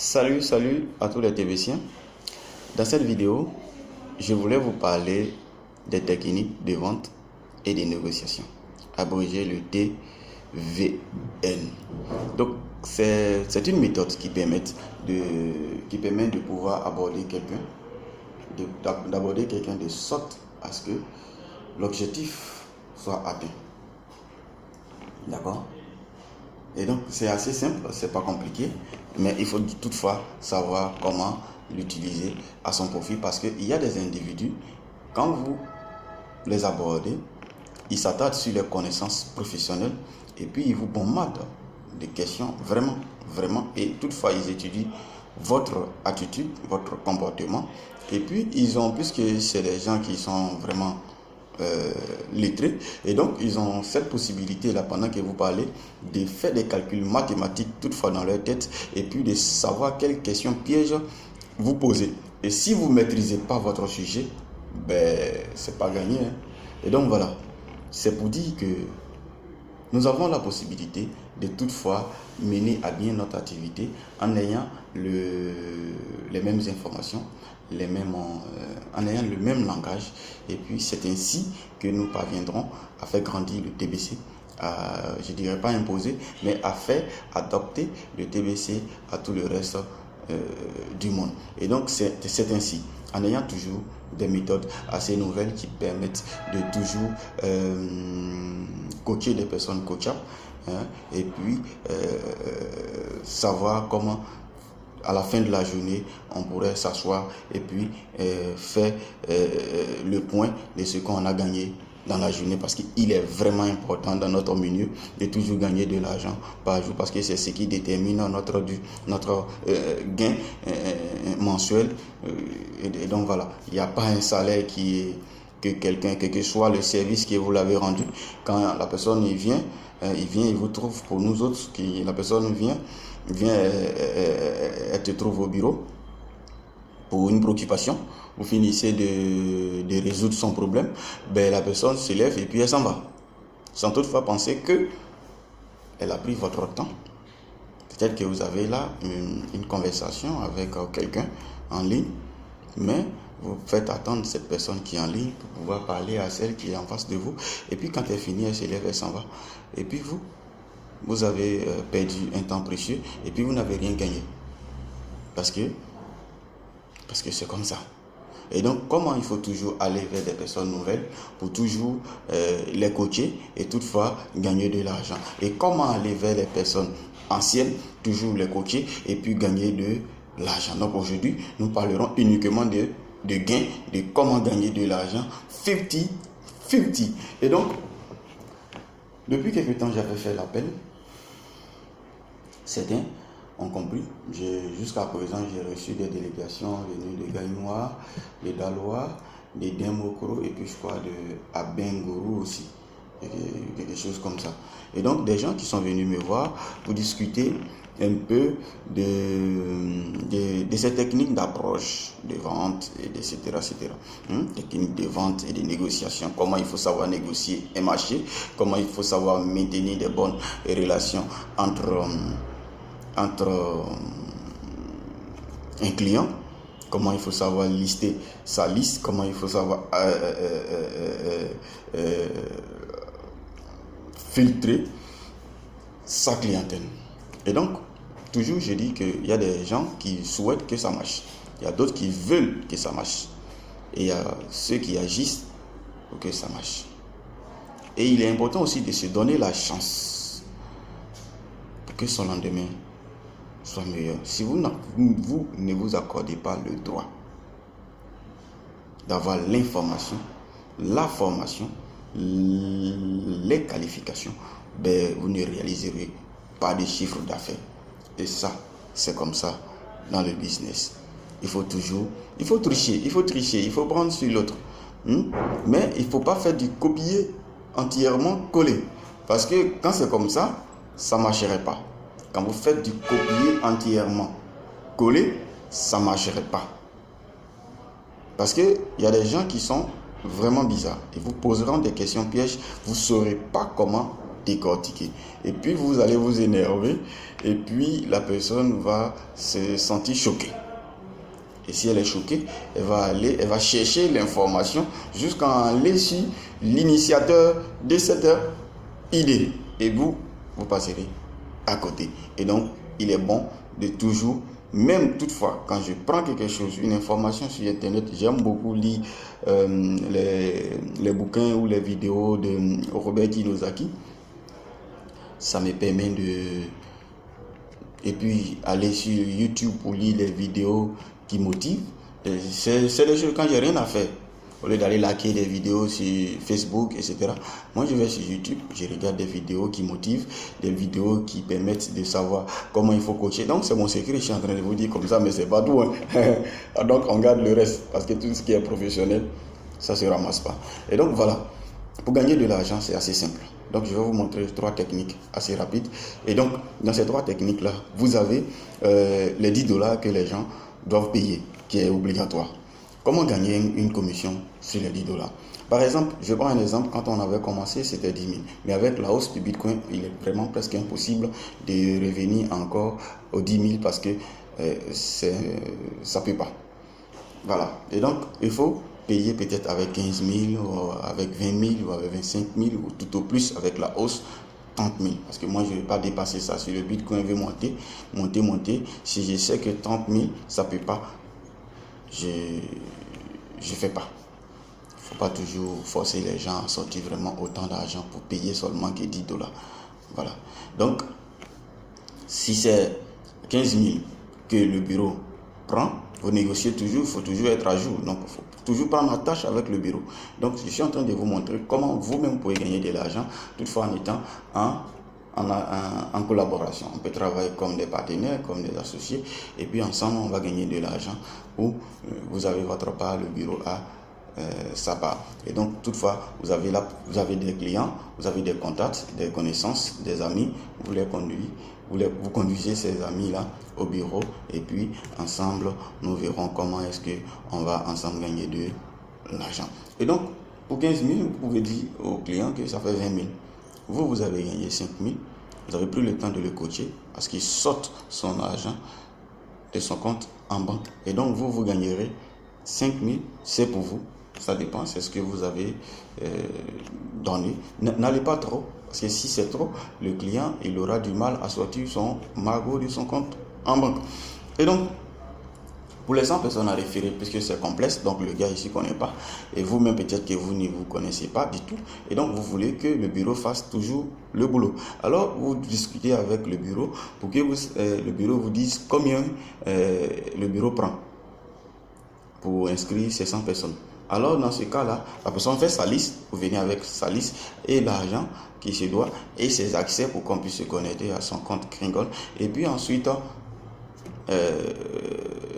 Salut à tous les TVciens. Dans cette vidéo, je voulais vous parler des techniques de vente et de négociation, abrégé le TVN. Donc, c'est une méthode qui permet de pouvoir aborder quelqu'un, d'aborder quelqu'un de sorte à ce que l'objectif soit atteint. D'accord? Et donc, c'est assez simple, c'est pas compliqué, mais il faut toutefois savoir comment l'utiliser à son profit parce qu'il y a des individus, quand vous les abordez, ils s'attardent sur les connaissances professionnelles et puis ils vous bombardent de questions vraiment, et toutefois ils étudient votre attitude, votre comportement, et puis ils ont, puisque c'est des gens qui sont vraiment lettrés, et donc ils ont cette possibilité là pendant que vous parlez de faire des calculs mathématiques toutefois dans leur tête et puis de savoir quelles questions pièges vous posez. Et si vous ne maîtrisez pas votre sujet, c'est pas gagné, hein. Et donc voilà, c'est pour dire que nous avons la possibilité de toutefois mener à bien notre activité en ayant les mêmes informations, en ayant le même langage. Et puis c'est ainsi que nous parviendrons à faire grandir le TBC, je ne dirais pas imposer, mais à faire adopter le TBC à tout le reste du monde. Et donc c'est ainsi, en ayant toujours des méthodes assez nouvelles qui permettent de toujours coacher des personnes coachables, hein, et puis savoir comment à la fin de la journée on pourrait s'asseoir et puis faire le point de ce qu'on a gagné dans la journée, parce qu'il est vraiment important dans notre milieu de toujours gagner de l'argent par jour, parce que c'est ce qui détermine notre gain mensuel. Et donc voilà, il n'y a pas un salaire qui est que quelqu'un, quel que soit le service que vous l'avez rendu, quand la personne il vous trouve. Pour nous autres, la personne vient, elle te trouve au bureau pour une préoccupation, vous finissez de résoudre son problème, la personne se lève et puis elle s'en va, sans toutefois penser que elle a pris votre temps. Peut-être que vous avez là une conversation avec quelqu'un en ligne, mais vous faites attendre cette personne qui est en ligne pour pouvoir parler à celle qui est en face de vous, et puis quand elle finit, elle se lève, elle s'en va, et puis vous avez perdu un temps précieux, et puis vous n'avez rien gagné, parce que c'est comme ça. Et donc, comment il faut toujours aller vers des personnes nouvelles pour toujours les coacher et toutefois gagner de l'argent. Et comment aller vers les personnes anciennes, toujours les coacher et puis gagner de l'argent. Donc aujourd'hui, nous parlerons uniquement de gains, de comment gagner de l'argent 50-50. Et donc, depuis quelque temps, j'avais fait l'appel. Certains ont compris. Jusqu'à présent, j'ai reçu des délégations venues de Gaïnois, de Dalois, de Demokro et puis je crois de Abengourou aussi, quelque chose comme ça. Et donc des gens qui sont venus me voir pour discuter un peu de ces techniques d'approche de vente, etc. Techniques de vente et de négociation, comment il faut savoir négocier un marché, comment il faut savoir maintenir des bonnes relations entre un client, comment il faut savoir lister sa liste, comment il faut savoir filtrer sa clientèle. Et donc, toujours je dis qu'il y a des gens qui souhaitent que ça marche, il y a d'autres qui veulent que ça marche, et il y a ceux qui agissent pour que ça marche. Et il est important aussi de se donner la chance pour que son lendemain soit meilleur. Si vous ne vous accordez pas le droit d'avoir l'information, la formation, les qualifications, vous ne réaliserez pas de chiffre d'affaires. Et ça, c'est comme ça dans le business. Il faut tricher, il faut prendre sur l'autre. Mais il ne faut pas faire du copier entièrement collé. Parce que quand c'est comme ça, ça ne marcherait pas. Quand vous faites du copier entièrement collé, ça ne marcherait pas. Parce qu'il y a des gens qui sont vraiment bizarres. Ils vous poseront des questions pièges. Vous ne saurez pas comment décortiquer. Et puis vous allez vous énerver et puis la personne va se sentir choquée. Et si elle est choquée, elle va chercher l'information jusqu'à aller sur l'initiateur de cette idée. Et vous passerez à côté. Et donc, il est bon de toujours, même toutefois, quand je prends quelque chose, une information sur Internet, j'aime beaucoup lire les bouquins ou les vidéos de Robert Kiyosaki. Ça me permet de... Et puis, aller sur YouTube pour lire les vidéos qui motivent. C'est les choses quand j'ai rien à faire. Au lieu d'aller liker des vidéos sur Facebook, etc. Moi, je vais sur YouTube, je regarde des vidéos qui motivent, des vidéos qui permettent de savoir comment il faut coacher. Donc, c'est mon secret, je suis en train de vous dire comme ça, mais c'est pas tout. Hein. Donc, on garde le reste, parce que tout ce qui est professionnel, ça se ramasse pas. Et donc, voilà. Pour gagner de l'argent, c'est assez simple. Donc, je vais vous montrer 3 techniques assez rapides. Et donc, dans ces 3 techniques-là, vous avez les $10 que les gens doivent payer, qui est obligatoire. Comment gagner une commission sur les $10? Par exemple, je prends un exemple, quand on avait commencé, c'était 10 000. Mais avec la hausse du Bitcoin, il est vraiment presque impossible de revenir encore aux 10 000 parce que ça ne peut pas. Voilà. Et donc, il faut payer peut-être avec 15 000, ou avec 20 000, ou avec 25 000, ou tout au plus avec la hausse 30 000. Parce que moi, je ne vais pas dépasser ça. Si le Bitcoin veut monter, si je sais que 30 000, ça ne peut pas, je ne fais pas. Il ne faut pas toujours forcer les gens à sortir vraiment autant d'argent pour payer seulement que $10. Voilà. Donc, si c'est 15 000 que le bureau prend, vous négociez toujours, il faut toujours être à jour. Donc, il faut toujours prendre la tâche avec le bureau. Donc, je suis en train de vous montrer comment vous-même pouvez gagner de l'argent, toutefois en étant en collaboration. On peut travailler comme des partenaires, comme des associés, et puis ensemble, on va gagner de l'argent où vous avez votre part, le bureau a sa part. Et donc, toutefois, vous avez des clients, vous avez des contacts, des connaissances, des amis, vous conduisez ces amis-là au bureau et puis ensemble, nous verrons comment est-ce qu'on va ensemble gagner de l'argent. Et donc, pour 15 000, vous pouvez dire au client que ça fait 20 000. Vous avez gagné 5 000. Vous avez pris le temps de le coacher parce qu'il sorte son argent de son compte en banque. Et donc, vous gagnerez 5 000. C'est pour vous. Ça dépend, c'est ce que vous avez donné. N'allez pas trop, parce que si c'est trop, le client, il aura du mal à sortir son magot de son compte en banque. Et donc, pour les 100 personnes à référer, puisque c'est complexe, donc le gars ici ne connaît pas, et vous-même peut-être que vous ne vous connaissez pas du tout, et donc vous voulez que le bureau fasse toujours le boulot. Alors, vous discutez avec le bureau pour que le bureau vous dise combien le bureau prend pour inscrire ces 100 personnes. Alors, dans ce cas-là, la personne fait sa liste, vous venez avec sa liste et l'argent qui se doit et ses accès pour qu'on puisse se connecter à son compte Kringle. Et puis ensuite,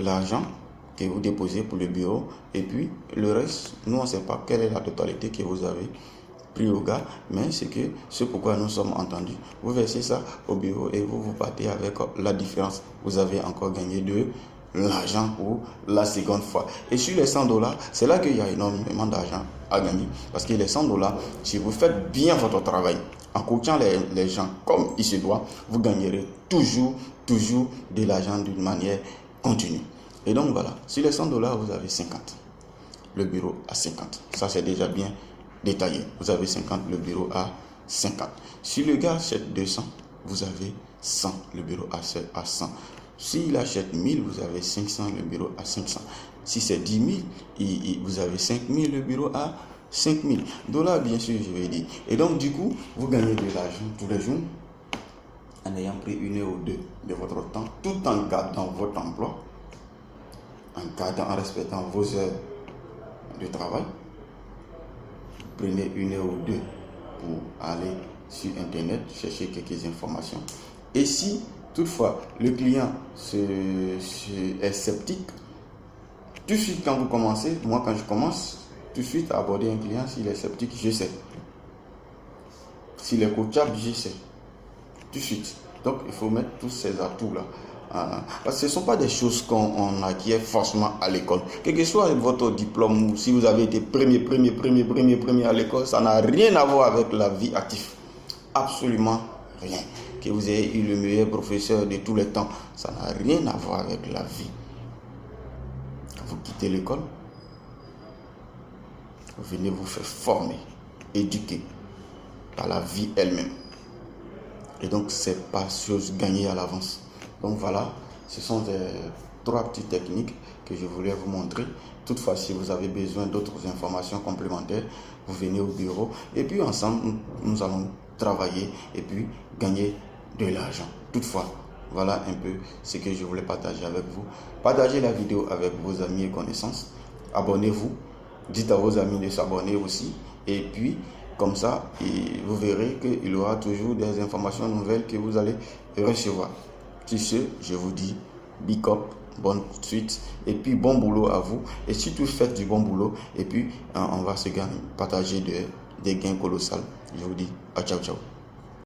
l'argent que vous déposez pour le bureau. Et puis, le reste, nous, on ne sait pas quelle est la totalité que vous avez pris au gars, mais c'est pourquoi nous sommes entendus. Vous versez ça au bureau et vous partez avec la différence. Vous avez encore gagné de l'argent pour la seconde fois. Et sur les $100, c'est là qu'il y a énormément d'argent à gagner. Parce que les $100, si vous faites bien votre travail, en coachant les gens comme il se doit, vous gagnerez toujours de l'argent d'une manière continue. Et donc voilà, sur les $100, vous avez 50. Le bureau a 50. Ça, c'est déjà bien détaillé. Vous avez 50, le bureau a 50. Si le gars achète 200, vous avez 100, le bureau a 100. S'il achète 1000, vous avez 500, le bureau a 500. Si c'est 10 000, vous avez 5 000, le bureau a 5 000 $, bien sûr, je vais dire. Et donc, du coup, vous gagnez de l'argent tous les jours en ayant pris 1 heure ou 2 de votre temps, tout en gardant votre emploi, en respectant vos heures de travail. Prenez 1 heure ou 2 pour aller sur Internet, chercher quelques informations. Et si toutefois, le client est sceptique, tout de suite quand vous commencez, moi quand je commence, tout de suite à aborder un client, s'il est sceptique, je sais. S'il est coachable, je sais. Tout de suite. Donc, il faut mettre tous ces atouts-là. Parce que ce ne sont pas des choses qu'on acquiert forcément à l'école. Quel que soit votre diplôme, ou si vous avez été premier à l'école, ça n'a rien à voir avec la vie active. absolument rien. Que vous ayez eu le meilleur professeur de tous les temps, ça n'a rien à voir avec la vie. Quand vous quittez l'école, vous venez vous faire former, éduquer par la vie elle-même. Et donc, c'est pas chose gagnée à l'avance. Donc voilà, ce sont des 3 petites techniques que je voulais vous montrer. Toutefois, si vous avez besoin d'autres informations complémentaires, vous venez au bureau et puis ensemble, nous allons travailler et puis gagner de l'argent. Toutefois, voilà un peu ce que je voulais partager avec vous. Partagez la vidéo avec vos amis et connaissances. Abonnez-vous. Dites à vos amis de s'abonner aussi. Et puis, comme ça, vous verrez qu'il y aura toujours des informations nouvelles que vous allez recevoir. Sur ce, je vous dis big up, bonne suite et puis bon boulot à vous. Et surtout, faites du bon boulot et puis on va se partager des gains colossaux. Je vous dis ciao ciao.